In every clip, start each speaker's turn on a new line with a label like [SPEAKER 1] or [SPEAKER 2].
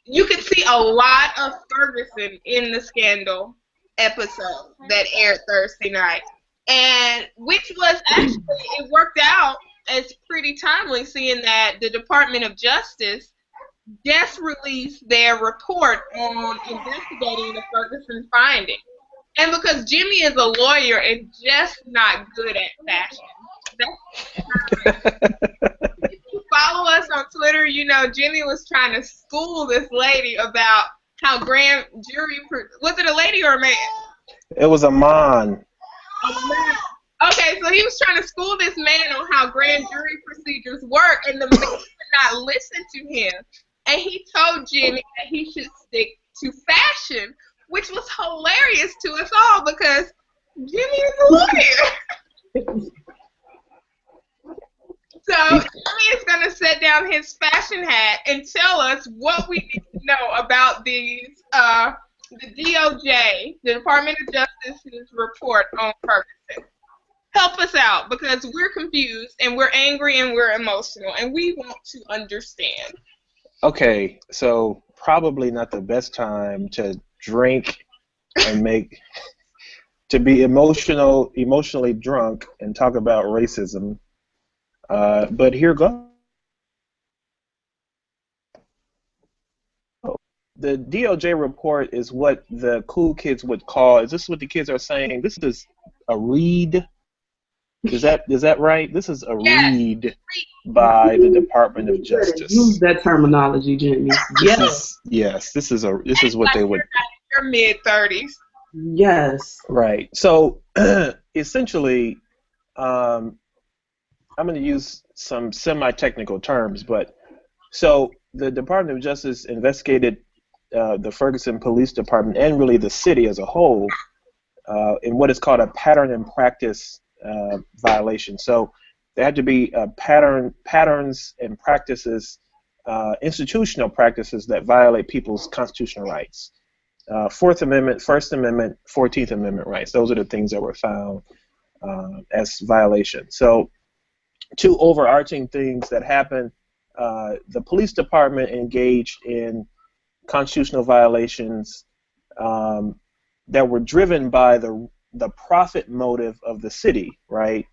[SPEAKER 1] you could see a lot of Ferguson in the Scandal episode that aired Thursday night, and which was actually, it worked out as pretty timely, seeing that the Department of Justice just released their report on investigating the Ferguson findings. And because Jimmy is a lawyer and just not good at fashion. That's if you follow us on Twitter, you know Jimmy was trying to school this lady about how grand jury, was it a lady or a man?
[SPEAKER 2] It was a man.
[SPEAKER 1] A man. Okay, so he was trying to school this man on how grand jury procedures work, and the man would not listen to him. And he told Jimmy that he should stick to fashion, which was hilarious to us all because Jimmy is a lawyer. So Jimmy is going to set down his fashion hat and tell us what we need to know about these, the DOJ, the Department of Justice's report on Ferguson. Help us out because we're confused and we're angry and we're emotional and we want to understand.
[SPEAKER 2] Okay, so probably not the best time to drink and to be emotionally drunk and talk about racism. But here goes. The DOJ report is what the cool kids would call. Is this what the kids are saying? This is a read. Is that right? This is a read by the Department of Justice.
[SPEAKER 3] Use that terminology, Jimmy.
[SPEAKER 2] Yes. This is what they would.
[SPEAKER 1] Your mid-30s.
[SPEAKER 3] Yes.
[SPEAKER 2] Right. So essentially, I'm going to use some semi-technical terms, but so the Department of Justice investigated the Ferguson Police Department and really the city as a whole in what is called a pattern and practice violation. So there had to be patterns and practices, institutional practices that violate people's constitutional rights. Fourth Amendment, First Amendment, 14th Amendment rights. Those are the things that were found as violations. So two overarching things that happened. The police department engaged in constitutional violations that were driven by the profit motive of the city, right?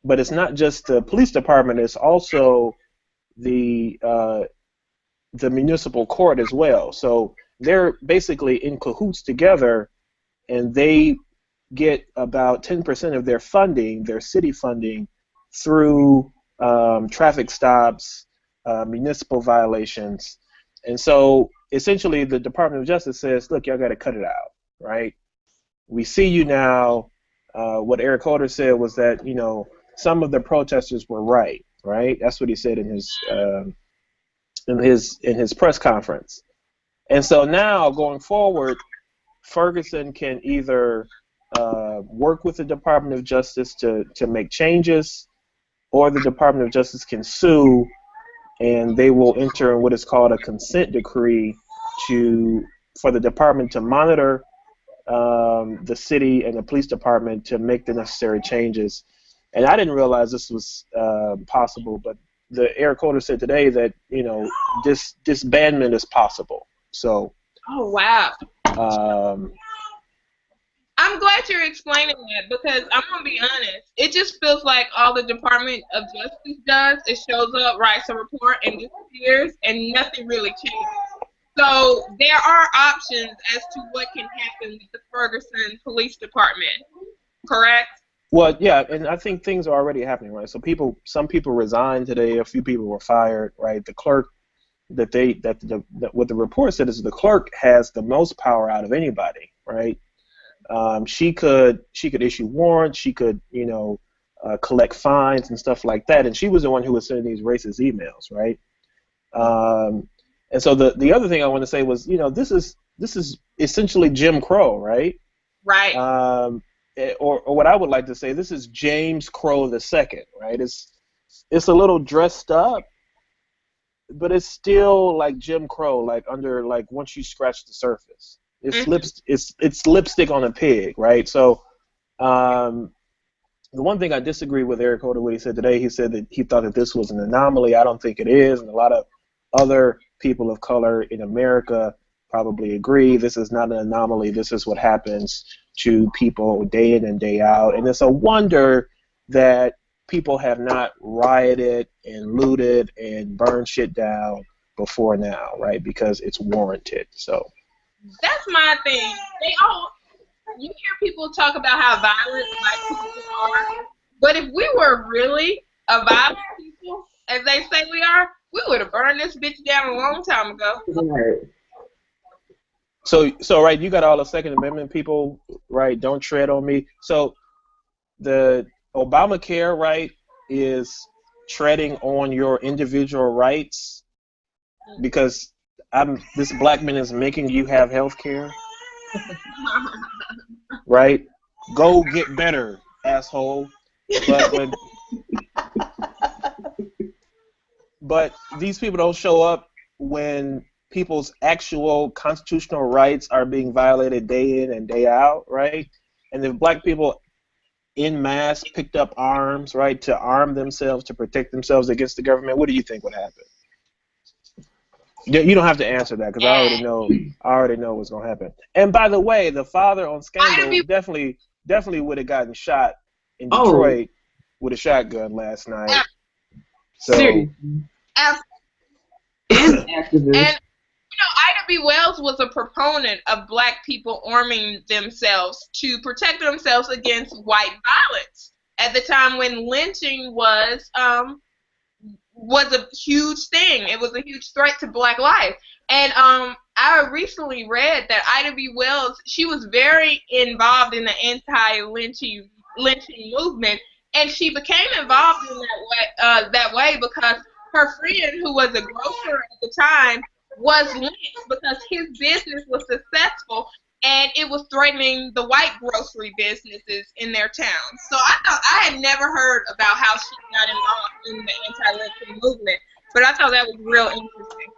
[SPEAKER 2] But it's not just the police department; it's also the municipal court as well. So they're basically in cahoots together, and they get about 10% of their funding, their city funding, through traffic stops, municipal violations. And so essentially the Department of Justice says, look, y'all got to cut it out, right? We see you now. What Eric Holder said was that, some of the protesters were right? That's what he said in his press conference. And so now going forward, Ferguson can either work with the Department of Justice to make changes, or the Department of Justice can sue, and they will enter what is called a consent decree for the department to monitor the city and the police department to make the necessary changes. And I didn't realize this was possible, but Eric Holder said today that disbandment is possible. So.
[SPEAKER 1] Oh wow. I'm glad you're explaining that because I'm gonna be honest. It just feels like all the Department of Justice does is shows up, writes a report, and disappears, and nothing really changes. So there are options as to what can happen with the Ferguson Police Department. Correct?
[SPEAKER 2] Well, yeah, and I think things are already happening, right? So some people resigned today. A few people were fired, right? The clerk what the report said is the clerk has the most power out of anybody, right? She could issue warrants. She could, collect fines and stuff like that. And she was the one who was sending these racist emails, right? And so the other thing I want to say was, this is essentially Jim Crow, right?
[SPEAKER 1] Right.
[SPEAKER 2] Or what I would like to say, this is James Crow II, right? It's a little dressed up, but it's still like Jim Crow, once you scratch the surface. It's lipstick on a pig, right? So the one thing I disagree with Eric Holder, what he said today, he said that he thought that this was an anomaly. I don't think it is, and a lot of other people of color in America probably agree this is not an anomaly. This is what happens to people day in and day out. And it's a wonder that people have not rioted and looted and burned shit down before now, right? Because it's warranted. So
[SPEAKER 1] that's my thing. You hear people talk about how violent black people are, but if we were really a violent people, as they say we are, we would have burned this bitch down a long time ago.
[SPEAKER 3] Right.
[SPEAKER 2] So right, you got all the Second Amendment people, right? Don't tread on me. So the Obamacare, right, is treading on your individual rights because this black man is making you have health care. Right? Go get better, asshole. But these people don't show up when people's actual constitutional rights are being violated day in and day out, right? And if black people en masse picked up arms, right, to arm themselves, to protect themselves against the government, what do you think would happen? You don't have to answer that because I already know what's gonna happen. And by the way, the father on Scandal definitely would have gotten shot in Detroit with a shotgun last night. So
[SPEAKER 3] Seriously. And activists.
[SPEAKER 1] And Ida B. Wells was a proponent of black people arming themselves to protect themselves against white violence at the time when lynching was a huge thing. It was a huge threat to black life. And I recently read that Ida B. Wells, she was very involved in the anti-lynching movement, and she became involved in that way because her friend, who was a grocer at the time, was lynched because his business was successful and it was threatening the white grocery businesses in their town. So I had never heard about how she got involved in the anti-lynching movement, but I thought that was real interesting.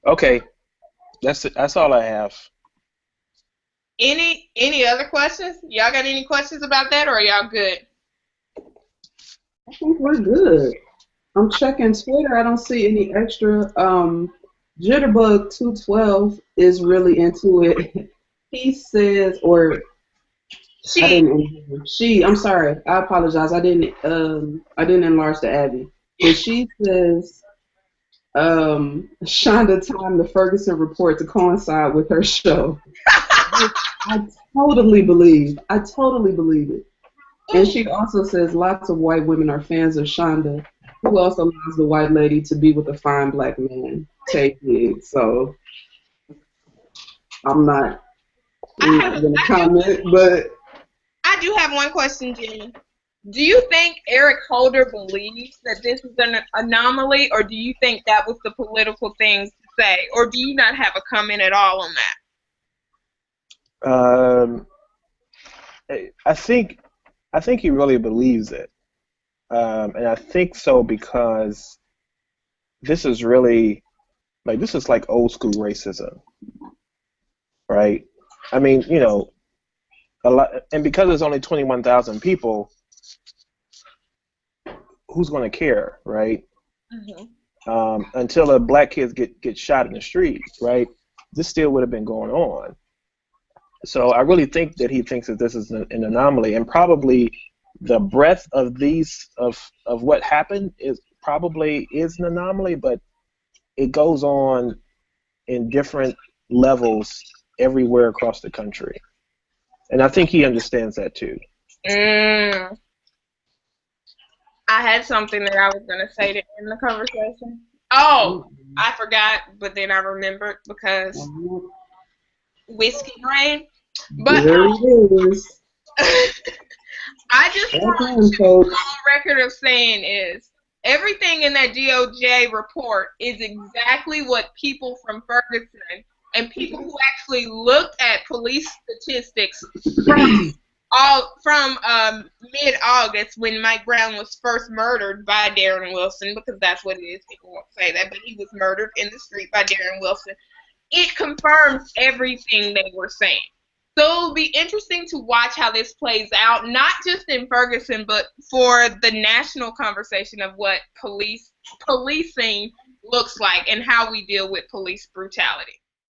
[SPEAKER 2] Okay, that's all I have.
[SPEAKER 1] Any other questions? Y'all got any questions about that, or are y'all good?
[SPEAKER 3] I think we're good. I'm checking Twitter. I don't see any extra. Jitterbug 212 is really into it. He says, or
[SPEAKER 1] She.
[SPEAKER 3] I didn't. She. I'm sorry. I apologize. I didn't enlarge the Abby. But she says, Shonda timed the Ferguson report to coincide with her show. I totally believe it. And she also says lots of white women are fans of Shonda, who also allows the white lady to be with a fine black man. Take it. So I'm not going to comment, but
[SPEAKER 1] I do have one question, Jenny. Do you think Eric Holder believes that this is an anomaly, or do you think that was the political thing to say, or do you not have a comment at all on that?
[SPEAKER 2] I think he really believes it, and I think so because this is really this is like old school racism, right? I mean, a lot, and because there's only 21,000 people, who's going to care, right? Mm-hmm. Until a black kids get shot in the street, right? This still would have been going on. So I really think that he thinks that this is an anomaly, and probably the breadth of what happened is an anomaly, but it goes on in different levels everywhere across the country, and I think he understands that too.
[SPEAKER 1] I had something that I was going to say to end the conversation. Oh, I forgot, but then I remembered because whiskey brain. But
[SPEAKER 3] there it is.
[SPEAKER 1] I just want to on record of saying is everything in that DOJ report is exactly what people from Ferguson and people who actually looked at police statistics from mid-August when Mike Brown was first murdered by Darren Wilson, because that's what it is. People won't say that, but he was murdered in the street by Darren Wilson. It confirms everything they were saying. So it'll be interesting to watch how this plays out, not just in Ferguson, but for the national conversation of what policing looks like and how we deal with police brutality.